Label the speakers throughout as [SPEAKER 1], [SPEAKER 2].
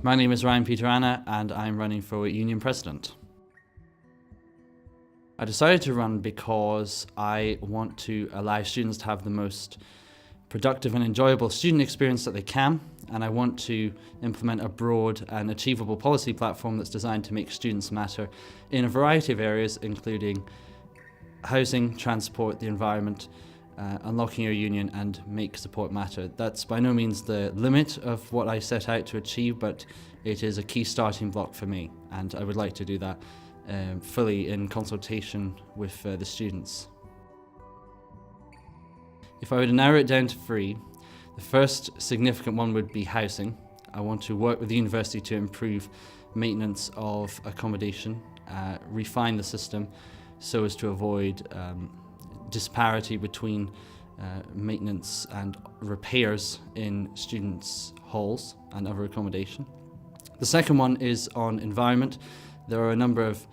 [SPEAKER 1] My name is Ryan Peteranna and I'm running for Union President. I decided to run because I want to allow students to have the most productive and enjoyable student experience that they can, and I want to implement a broad and achievable policy platform that's designed to make students matter in a variety of areas, including housing, transport, the environment, unlocking your union, and make support matter. That's by no means the limit of what I set out to achieve, but it is a key starting block for me, and I would like to do that fully in consultation with the students. If I were to narrow it down to three, the first significant one would be housing. I want to work with the university to improve maintenance of accommodation, refine the system so as to avoid disparity between maintenance and repairs in students' halls and other accommodation. The second one is on environment. There are a number of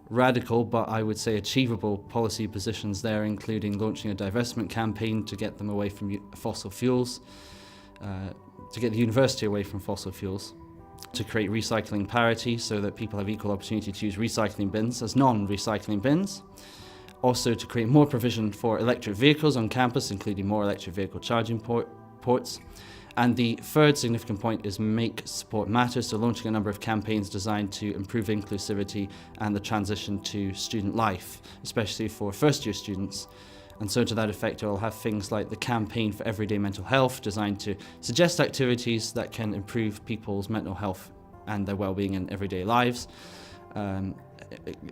[SPEAKER 1] radical, but I would say achievable policy positions there, including launching a divestment campaign to get them away from fossil fuels, to get the university away from fossil fuels, to create recycling parity so that people have equal opportunity to use recycling bins as non-recycling bins. Also to create more provision for electric vehicles on campus, including more electric vehicle charging ports. And the third significant point is make support matter, so launching a number of campaigns designed to improve inclusivity and the transition to student life, especially for first-year students. And so to that effect, I'll have things like the campaign for everyday mental health, designed to suggest activities that can improve people's mental health and their well-being in everyday lives.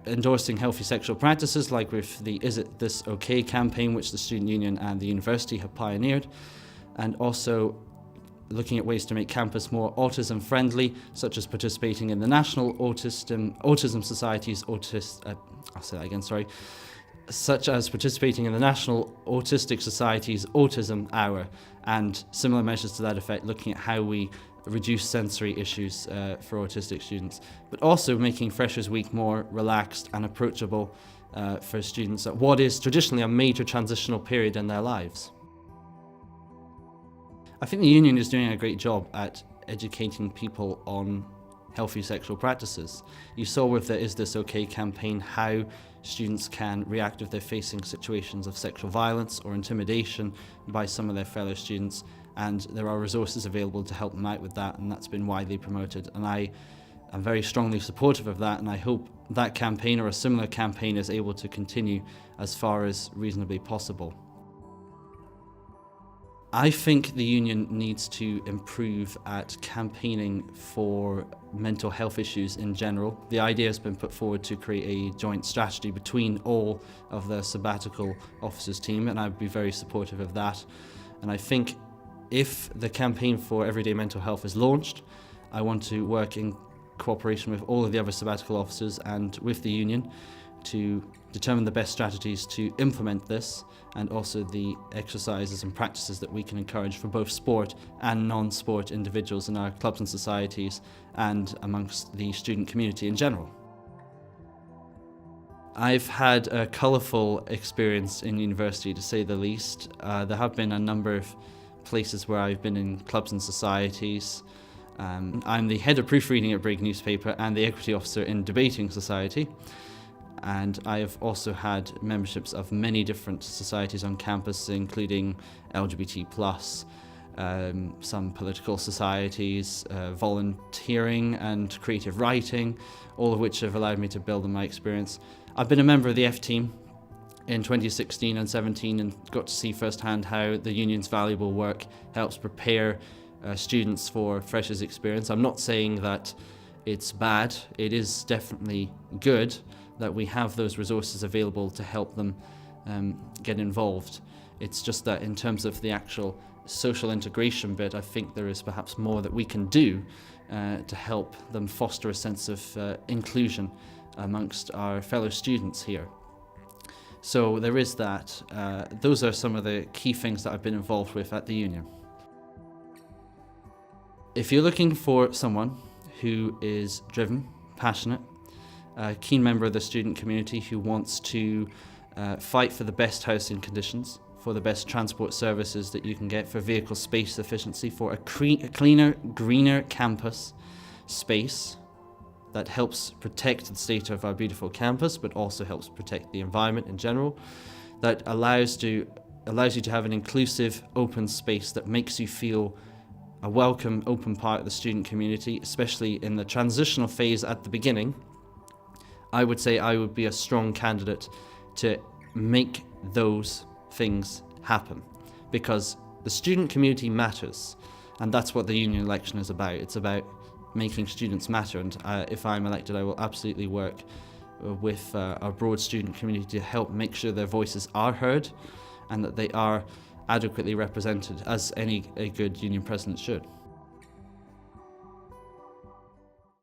[SPEAKER 1] Endorsing healthy sexual practices, like with the Is It This Okay campaign, which the Student Union and the university have pioneered, and also looking at ways to make campus more autism friendly, such as participating in the National Autism Society's such as participating in the National Autistic Society's Autism Hour, and similar measures to that effect, looking at how we reduce sensory issues for autistic students, but also making Freshers Week more relaxed and approachable for students at what is traditionally a major transitional period in their lives. I think the union is doing a great job at educating people on healthy sexual practices. You saw with the Is This Okay campaign how students can react if they're facing situations of sexual violence or intimidation by some of their fellow students, and there are resources available to help them out with that, and that's been widely promoted. And I am very strongly supportive of that, and I hope that campaign or a similar campaign is able to continue as far as reasonably possible. I think the union needs to improve at campaigning for mental health issues in general. The idea has been put forward to create a joint strategy between all of the sabbatical officers team, and I'd be very supportive of that. And I think if the campaign for everyday mental health is launched, I want to work in cooperation with all of the other sabbatical officers and with the union to determine the best strategies to implement this, and also the exercises and practices that we can encourage for both sport and non-sport individuals in our clubs and societies and amongst the student community in general. I've had a colourful experience in university, to say the least. There have been a number of places where I've been in clubs and societies. I'm the head of proofreading at Brig newspaper and the equity officer in Debating Society. And I have also had memberships of many different societies on campus, including LGBT+, some political societies, volunteering and creative writing, all of which have allowed me to build on my experience. I've been a member of the F team in 2016 and 17 and got to see firsthand how the union's valuable work helps prepare students for freshers experience. I'm not saying that it's bad, it is definitely good that we have those resources available to help them get involved. It's just that in terms of the actual social integration bit, I think there is perhaps more that we can do to help them foster a sense of inclusion amongst our fellow students here. So there is that. Those are some of the key things that I've been involved with at the union. If you're looking for someone who is driven, passionate, a keen member of the student community who wants to fight for the best housing conditions, for the best transport services that you can get, for vehicle space efficiency, for a cleaner, greener campus, space that helps protect the state of our beautiful campus, but also helps protect the environment in general, that allows you to have an inclusive, open space that makes you feel a welcome, open part of the student community, especially in the transitional phase at the beginning. I would say I would be a strong candidate to make those things happen, because the student community matters, and that's what the union election is about. It's about making students matter, and if I'm elected, I will absolutely work with our broad student community to help make sure their voices are heard and that they are adequately represented, as a good union president should.